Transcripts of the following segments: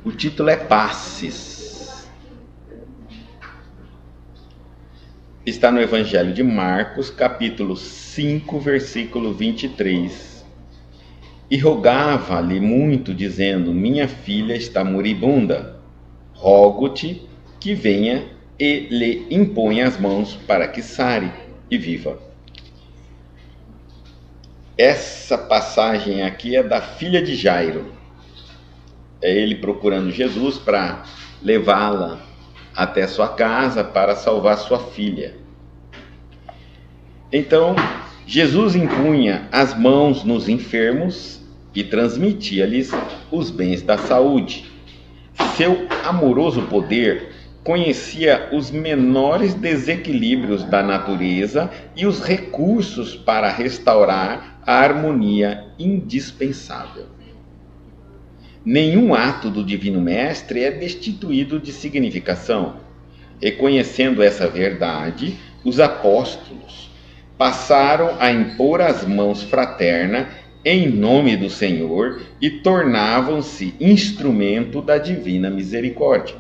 O título é Passes. Está no Evangelho de Marcos, capítulo 5, versículo 23. E rogava-lhe muito, dizendo: minha filha está moribunda, rogo-te que venha e lhe imponha as mãos para que sare e viva. Essa passagem aqui é da filha de Jairo. É ele procurando Jesus para levá-la até sua casa para salvar sua filha. Então, Jesus impunha as mãos nos enfermos e transmitia-lhes os bens da saúde. Seu amoroso poder conhecia os menores desequilíbrios da natureza e os recursos para restaurar a harmonia indispensável. Nenhum ato do Divino Mestre é destituído de significação. Reconhecendo essa verdade, os apóstolos passaram a impor as mãos fraternas em nome do Senhor e tornavam-se instrumento da divina misericórdia.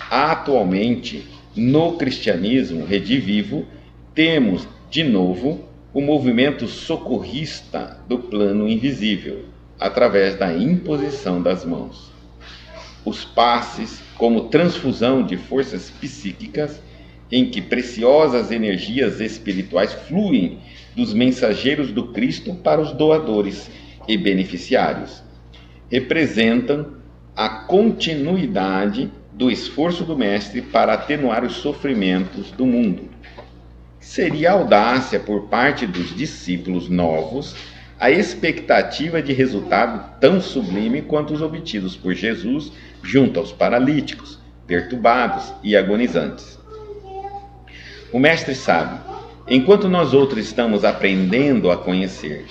Atualmente, no cristianismo redivivo, temos de novo o movimento socorrista do plano invisível, através da imposição das mãos. Os passes, como transfusão de forças psíquicas, em que preciosas energias espirituais fluem dos mensageiros do Cristo para os doadores e beneficiários, representam a continuidade do esforço do Mestre para atenuar os sofrimentos do mundo. Seria audácia por parte dos discípulos novos a expectativa de resultado tão sublime quanto os obtidos por Jesus junto aos paralíticos, perturbados e agonizantes. O Mestre sabe, enquanto nós outros estamos aprendendo a conhecer,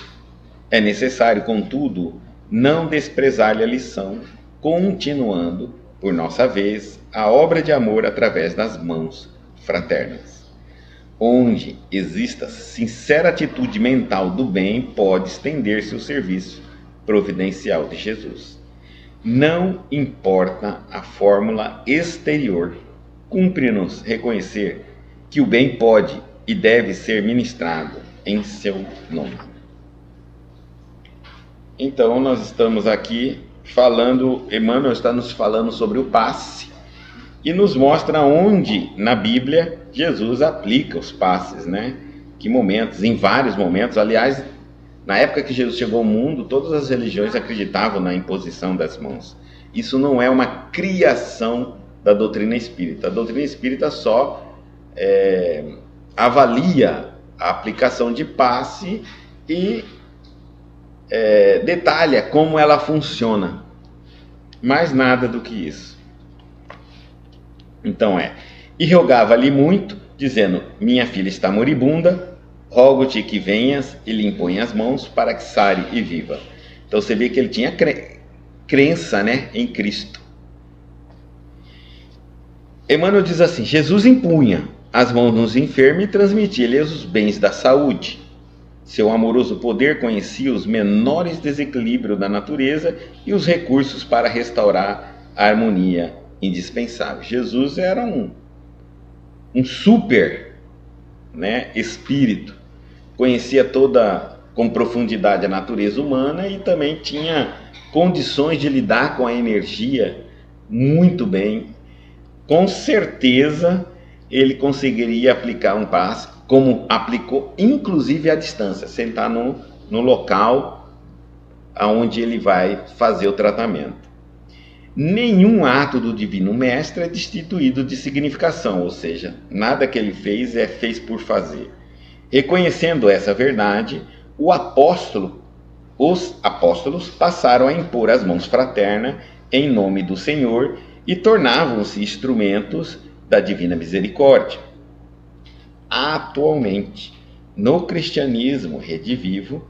é necessário, contudo, não desprezar-lhe a lição, continuando, por nossa vez, a obra de amor através das mãos fraternas. Onde exista sincera atitude mental do bem, pode estender-se o serviço providencial de Jesus. Não importa a fórmula exterior, cumpre-nos reconhecer que o bem pode e deve ser ministrado em seu nome. Então, nós estamos aqui falando, Emmanuel está nos falando sobre o passe e nos mostra onde na Bíblia Jesus aplica os passes, né? Que momentos, em vários momentos. Aliás, na época que Jesus chegou ao mundo, todas as religiões acreditavam na imposição das mãos. Isso não é uma criação da doutrina espírita. A doutrina espírita só avalia a aplicação de passe e detalha como ela funciona. Mais nada do que isso. Então e rogava-lhe muito, dizendo: minha filha está moribunda, rogo-te que venhas e lhe imponha as mãos para que sare e viva. Então você vê que ele tinha crença, né, em Cristo. Emmanuel diz assim: Jesus impunha as mãos nos enfermos e transmitia-lhes os bens da saúde. Seu amoroso poder conhecia os menores desequilíbrios da natureza e os recursos para restaurar a harmonia indispensável. Jesus era um super, né, espírito, conhecia com profundidade a natureza humana e também tinha condições de lidar com a energia muito bem. Com certeza ele conseguiria aplicar um passe, como aplicou inclusive à distância, sentar no local onde ele vai fazer o tratamento. Nenhum ato do Divino Mestre é destituído de significação, ou seja, nada que ele fez fez por fazer. Reconhecendo essa verdade, os apóstolos passaram a impor as mãos fraternas em nome do Senhor e tornavam-se instrumentos da divina misericórdia. Atualmente, no cristianismo redivivo,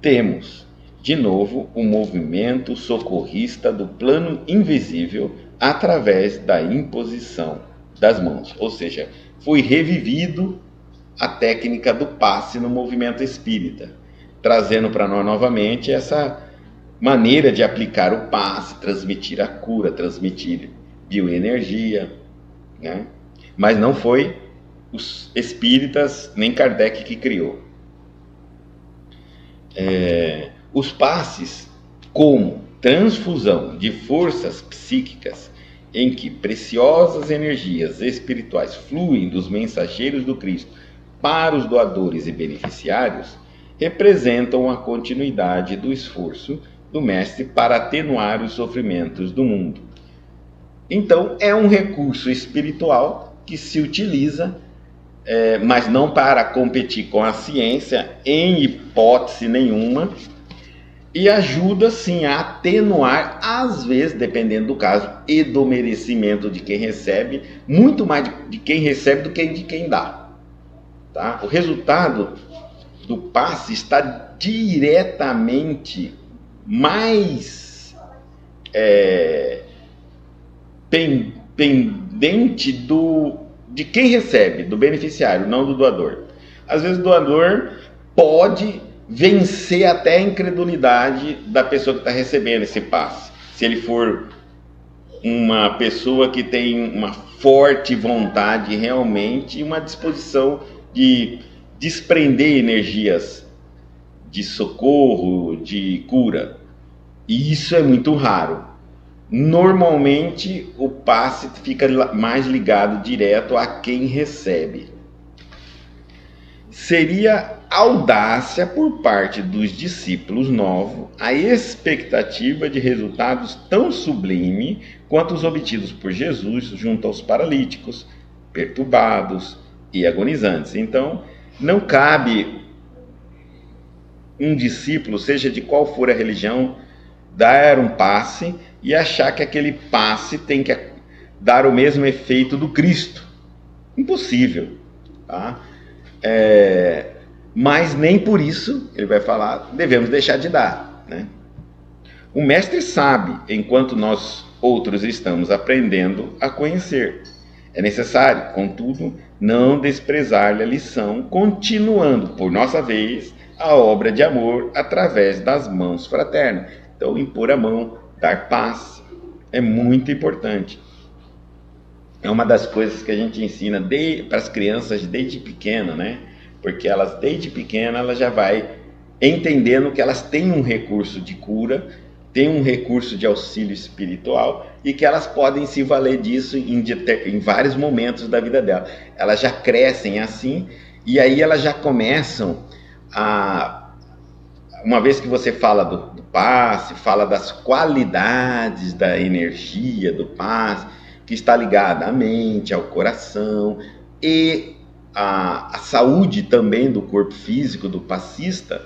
temos de novo o movimento socorrista do plano invisível através da imposição das mãos. Ou seja, foi revivido a técnica do passe no movimento espírita, trazendo para nós novamente essa maneira de aplicar o passe, transmitir a cura, transmitir bioenergia, né? Mas não foi os espíritas nem Kardec que criou. Os passes, como transfusão de forças psíquicas em que preciosas energias espirituais fluem dos mensageiros do Cristo para os doadores e beneficiários, representam a continuidade do esforço do Mestre para atenuar os sofrimentos do mundo. Então, é um recurso espiritual que se utiliza, mas não para competir com a ciência, em hipótese nenhuma, e ajuda sim a atenuar, às vezes, dependendo do caso e do merecimento de quem recebe, muito mais de quem recebe do que de quem dá. Tá? O resultado do passe está diretamente mais pendente de quem recebe, do beneficiário, não do doador. Às vezes o doador pode vencer até a incredulidade da pessoa que está recebendo esse passe. Se ele for uma pessoa que tem uma forte vontade realmente e uma disposição de desprender energias de socorro, de cura. E isso é muito raro. Normalmente o passe fica mais ligado direto a quem recebe. Seria audácia por parte dos discípulos novos a expectativa de resultados tão sublime quanto os obtidos por Jesus junto aos paralíticos, perturbados e agonizantes. Então, não cabe um discípulo, seja de qual for a religião, dar um passe e achar que aquele passe tem que dar o mesmo efeito do Cristo. Impossível. Tá? Mas nem por isso, ele vai falar, devemos deixar de dar. Né? O Mestre sabe, enquanto nós outros estamos aprendendo a conhecer. É necessário, contudo, não desprezar-lhe a lição, continuando, por nossa vez, a obra de amor através das mãos fraternas. Então, impor a mão, dar paz, é muito importante. É uma das coisas que a gente ensina para as crianças desde pequena, né? Porque elas, desde pequena, elas já vai entendendo que elas têm um recurso de cura, têm um recurso de auxílio espiritual e que elas podem se valer disso em vários momentos da vida delas. Elas já crescem assim e aí elas já começam a... Uma vez que você fala do passe, fala das qualidades da energia do passe, que está ligada à mente, ao coração e à saúde também do corpo físico do passista,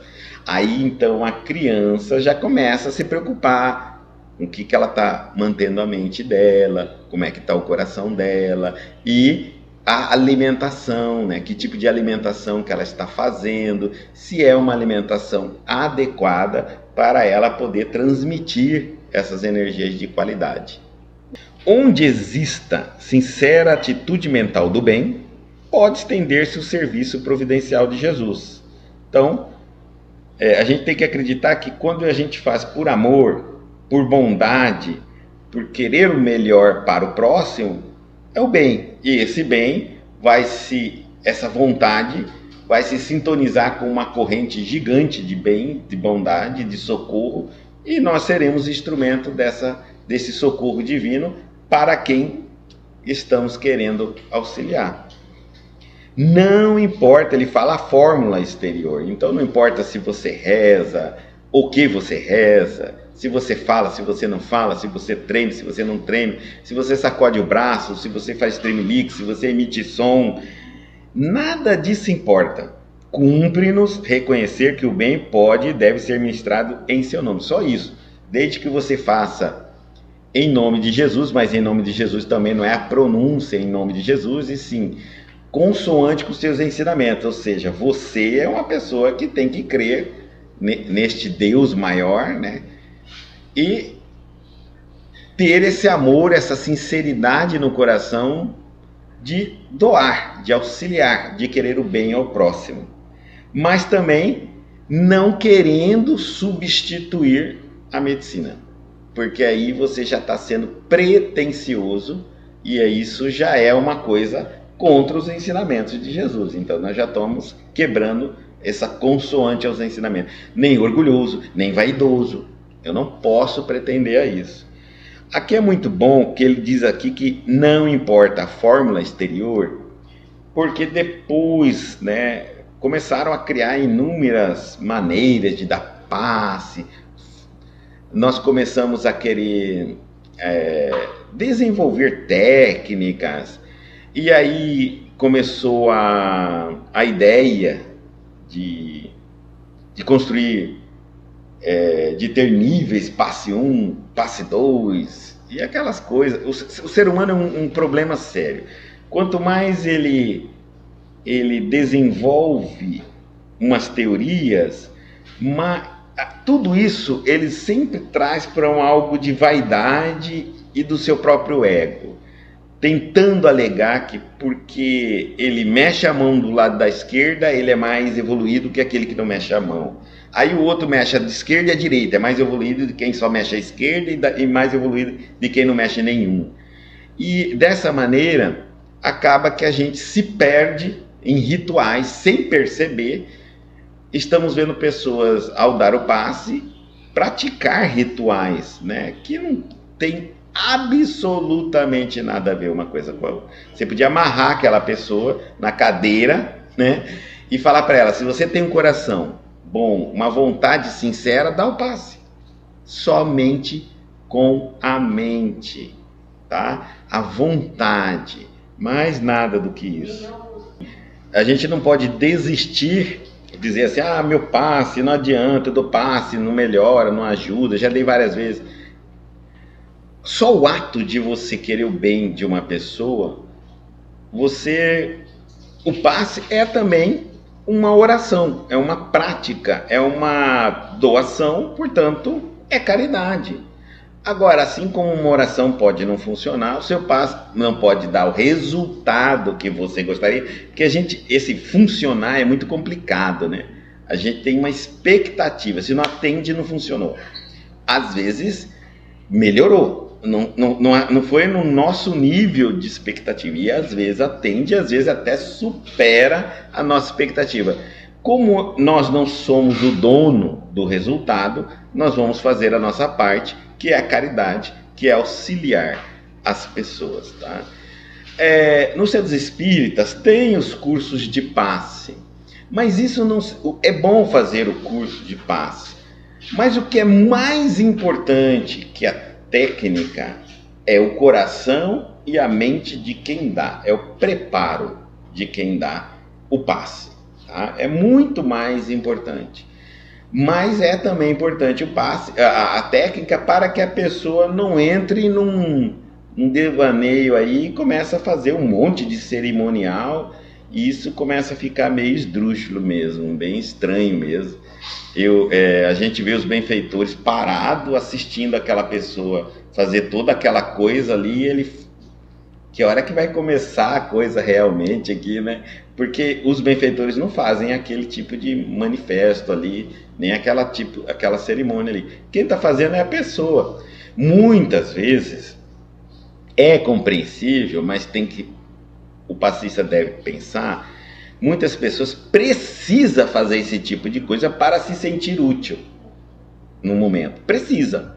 aí então a criança já começa a se preocupar com o que ela está mantendo a mente dela, como é que está o coração dela e a alimentação, né? Que tipo de alimentação que ela está fazendo, se é uma alimentação adequada para ela poder transmitir essas energias de qualidade. Onde exista sincera atitude mental do bem, pode estender-se o serviço providencial de Jesus. Então, a gente tem que acreditar que quando a gente faz por amor, por bondade, por querer o melhor para o próximo, é o bem. E esse bem essa vontade vai se sintonizar com uma corrente gigante de bem, de bondade, de socorro, e nós seremos instrumento desse socorro divino para quem estamos querendo auxiliar. Não importa, ele fala a fórmula exterior, então não importa se você reza, o que você reza, se você fala, se você não fala, se você treina, se você não treina, se você sacode o braço, se você faz tremelique, se você emite som, nada disso importa. Cumpre-nos reconhecer que o bem pode e deve ser ministrado em seu nome, só isso, desde que você faça em nome de Jesus, mas em nome de Jesus também não é a pronúncia em nome de Jesus, e sim consoante com seus ensinamentos, ou seja, você é uma pessoa que tem que crer neste Deus maior, né? E ter esse amor, essa sinceridade no coração de doar, de auxiliar, de querer o bem ao próximo, mas também não querendo substituir a medicina, porque aí você já está sendo pretensioso e isso já é uma coisa contra os ensinamentos de Jesus. Então nós já estamos quebrando essa consoante aos ensinamentos. Nem orgulhoso, nem vaidoso. Eu não posso pretender a isso. Aqui é muito bom que ele diz aqui que não importa a fórmula exterior, porque depois, né, começaram a criar inúmeras maneiras de dar passe. Nós começamos a querer desenvolver técnicas, e aí começou a ideia de construir, de ter níveis, passe 1, passe 2, e aquelas coisas. O ser humano é um problema sério. Quanto mais ele desenvolve umas teorias, tudo isso ele sempre traz para algo de vaidade e do seu próprio ego, tentando alegar que porque ele mexe a mão do lado da esquerda, ele é mais evoluído que aquele que não mexe a mão. Aí o outro mexe a esquerda e a direita, é mais evoluído de quem só mexe a esquerda e mais evoluído de quem não mexe nenhum. E dessa maneira, acaba que a gente se perde em rituais sem perceber. Estamos vendo pessoas, ao dar o passe, praticar rituais, né, que não tem absolutamente nada a ver uma coisa com a outra. Você podia amarrar aquela pessoa na cadeira, né, e falar para ela: se você tem um coração bom, uma vontade sincera, dá o passe. Somente com a mente, tá? A vontade, mais nada do que isso. A gente não pode desistir, dizer assim: ah, meu passe não adianta, eu dou passe, não melhora, não ajuda, já dei várias vezes. Só o ato de você querer o bem de uma pessoa, o passe é também uma oração, é uma prática, é uma doação, portanto, é caridade. Agora, assim como uma oração pode não funcionar, o seu passe não pode dar o resultado que você gostaria, porque esse funcionar é muito complicado, né? A gente tem uma expectativa, se não atende, não funcionou. Às vezes, melhorou, não foi no nosso nível de expectativa, e às vezes atende, às vezes até supera a nossa expectativa. Como nós não somos o dono do resultado, nós vamos fazer a nossa parte, que é a caridade, que é auxiliar as pessoas, tá? Nos centros espíritas tem os cursos de passe, mas isso não é bom fazer o curso de passe, mas o que é mais importante que a técnica é o coração e a mente de quem dá, é o preparo de quem dá o passe, tá? É muito mais importante. Mas é também importante o passe, a técnica, para que a pessoa não entre num devaneio aí e comece a fazer um monte de cerimonial, e isso começa a ficar meio esdrúxulo mesmo, bem estranho mesmo. A gente vê os benfeitores parados assistindo aquela pessoa fazer toda aquela coisa ali, que hora que vai começar a coisa realmente aqui, né? Porque os benfeitores não fazem aquele tipo de manifesto ali, nem aquela cerimônia ali. Quem está fazendo é a pessoa. Muitas vezes é compreensível, mas o passista deve pensar, muitas pessoas precisam fazer esse tipo de coisa para se sentir útil no momento. Precisa.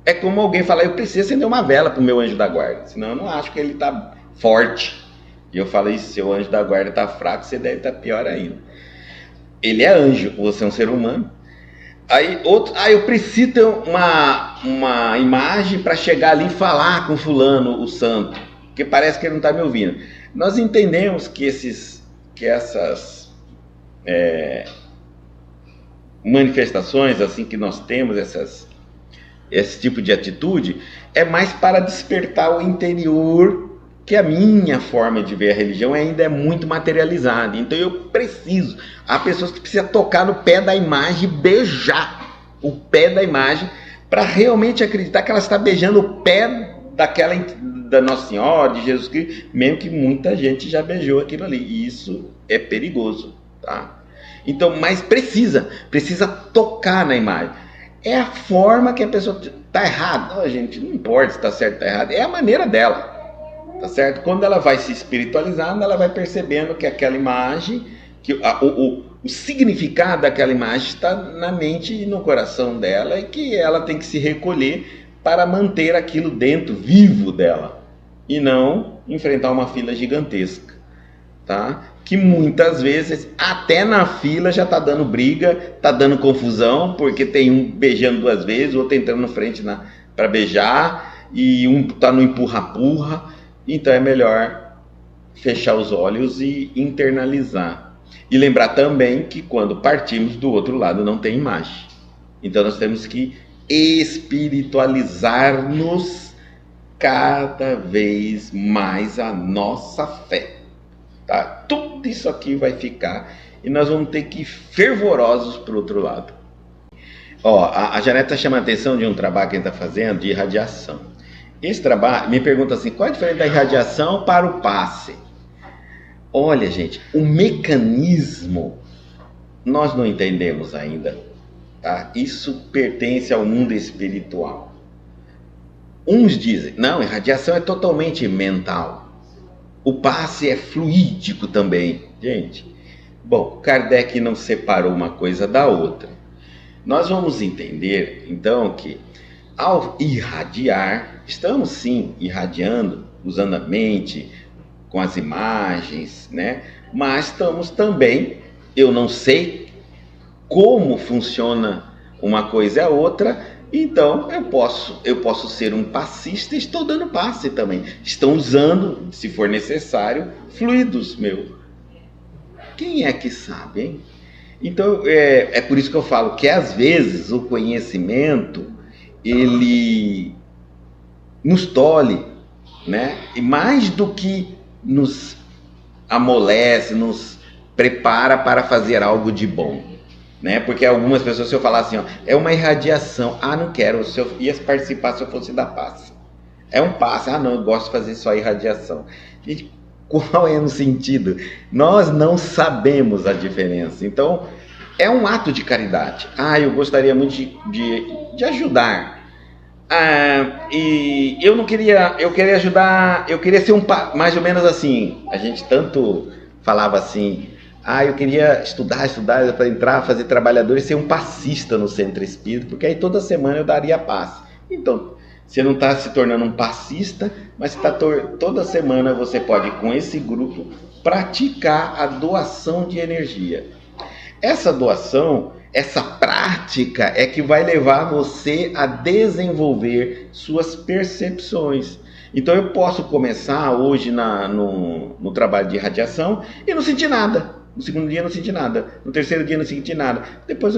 É como alguém falar: eu preciso acender uma vela para o meu anjo da guarda, senão eu não acho que ele está forte. E eu falo: se seu anjo da guarda está fraco, você deve estar pior ainda. Ele é anjo, você é um ser humano. Aí eu preciso ter uma imagem para chegar ali e falar com fulano, o santo, porque parece que ele não está me ouvindo. Nós entendemos que essas manifestações assim que nós temos, esse tipo de atitude, é mais para despertar o interior, que a minha forma de ver a religião ainda é muito materializada. Então há pessoas que precisam tocar no pé da imagem, beijar o pé da imagem, para realmente acreditar que ela está beijando o pé da Nossa Senhora, de Jesus Cristo, mesmo que muita gente já beijou aquilo ali, e isso é perigoso, tá? Então, mas precisa tocar na imagem. É a forma que a pessoa está errada. Não, gente, não importa se está certo ou está errado. É a maneira dela. Tá certo? Quando ela vai se espiritualizando, ela vai percebendo que aquela imagem, que o significado daquela imagem está na mente e no coração dela e que ela tem que se recolher para manter aquilo dentro, vivo dela, e não enfrentar uma fila gigantesca, tá? Que muitas vezes, até na fila já tá dando briga, tá dando confusão, porque tem um beijando 2 vezes, outro entrando na frente para beijar, e um tá no empurra-purra. Então é melhor fechar os olhos e internalizar. E lembrar também que quando partimos do outro lado não tem imagem. Então nós temos que espiritualizar-nos cada vez mais a nossa fé. Tá? Tudo isso aqui vai ficar e nós vamos ter que ir fervorosos para o outro lado. Ó, a Janete está chamando a atenção de um trabalho que a gente está fazendo de irradiação. Esse trabalho, me pergunta assim, qual é a diferença da irradiação para o passe? Olha, gente, o mecanismo nós não entendemos ainda, tá? Isso pertence ao mundo espiritual. Uns dizem, não, irradiação é totalmente mental. O passe é fluídico também. Gente, bom, Kardec não separou uma coisa da outra. Nós vamos entender, então, que ao irradiar, estamos sim irradiando, usando a mente, com as imagens, né? Mas estamos também, eu não sei como funciona uma coisa e a outra, então eu posso ser um passista e estou dando passe também. Estão usando, se for necessário, fluidos meu. Quem é que sabe, hein? Então, é por isso que eu falo que às vezes o conhecimento ele nos tolhe, né? E mais do que nos amolece, nos prepara para fazer algo de bom, né? Porque algumas pessoas, se eu falar assim, ó, é uma irradiação, não quero, se eu ia participar se eu fosse da passe. É um passe, não, eu gosto de fazer só irradiação. Gente, qual é o sentido? Nós não sabemos a diferença. Então, é um ato de caridade. Eu gostaria muito de ajudar. E eu não queria, eu queria ajudar, eu queria ser mais ou menos assim, a gente tanto falava assim, eu queria estudar para entrar, fazer trabalhador e ser um passista no centro espírita, porque aí toda semana eu daria passe. Então, você não está se tornando um passista, mas toda semana você pode, com esse grupo, praticar a doação de energia. Essa doação, essa prática é que vai levar você a desenvolver suas percepções. Então eu posso começar hoje no trabalho de irradiação e não sentir nada. No segundo dia não senti nada. No terceiro dia não senti nada. Depois,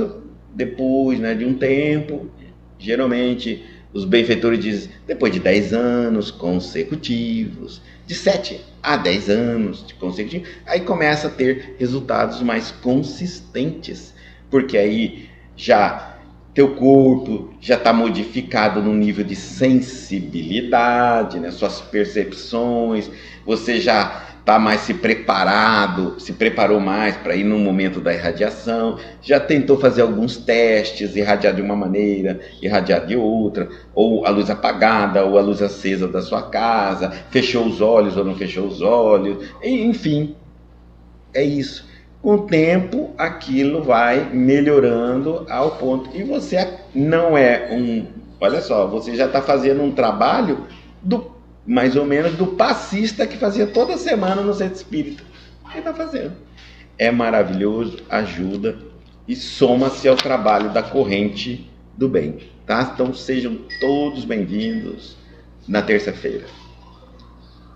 né, de um tempo, geralmente os benfeitores dizem, depois de 10 anos consecutivos, de 7 a 10 anos de consecutivos, aí começa a ter resultados mais consistentes, porque aí já teu corpo já está modificado no nível de sensibilidade, né? Suas percepções, você já está mais se preparou mais para ir no momento da irradiação, já tentou fazer alguns testes, irradiar de uma maneira, irradiar de outra, ou a luz apagada, ou a luz acesa da sua casa, fechou os olhos ou não fechou os olhos, enfim, é isso. Com o tempo, aquilo vai melhorando ao ponto, e você não é olha só, você já está fazendo um trabalho mais ou menos do passista que fazia toda semana no centro espírita. Ele está fazendo. É maravilhoso, ajuda e soma-se ao trabalho da corrente do bem. Tá? Então sejam todos bem-vindos na terça-feira.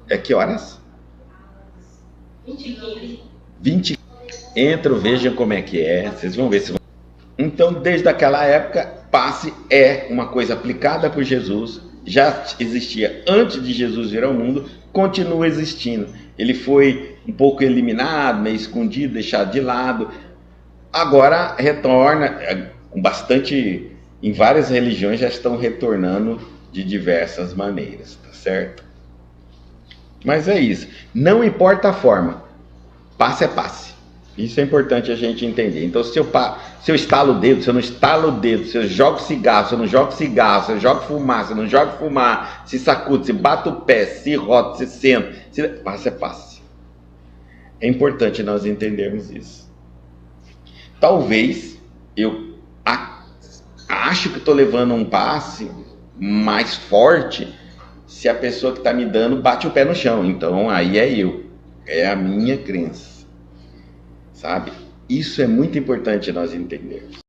É que horas? 20. Entram, vejam como é que é. Vocês vão ver se vão. Então, desde aquela época, passe é uma coisa aplicada por Jesus. Já existia antes de Jesus vir ao mundo, continua existindo. Ele foi um pouco eliminado, meio escondido, deixado de lado. Agora retorna, com bastante, em várias religiões já estão retornando de diversas maneiras, tá certo? Mas é isso. Não importa a forma, passe é passe. Isso é importante a gente entender. Então, se eu estalo o dedo, se eu não estalo o dedo, se eu jogo cigarro, se eu não jogo cigarro, se eu jogo fumar, se eu não jogo fumar, se sacudo, se bato o pé, se rota, se senta, passe é passe. É importante nós entendermos isso. Talvez eu acho que estou levando um passe mais forte se a pessoa que está me dando bate o pé no chão. Então, aí é a minha crença. Sabe? Isso é muito importante nós entendermos.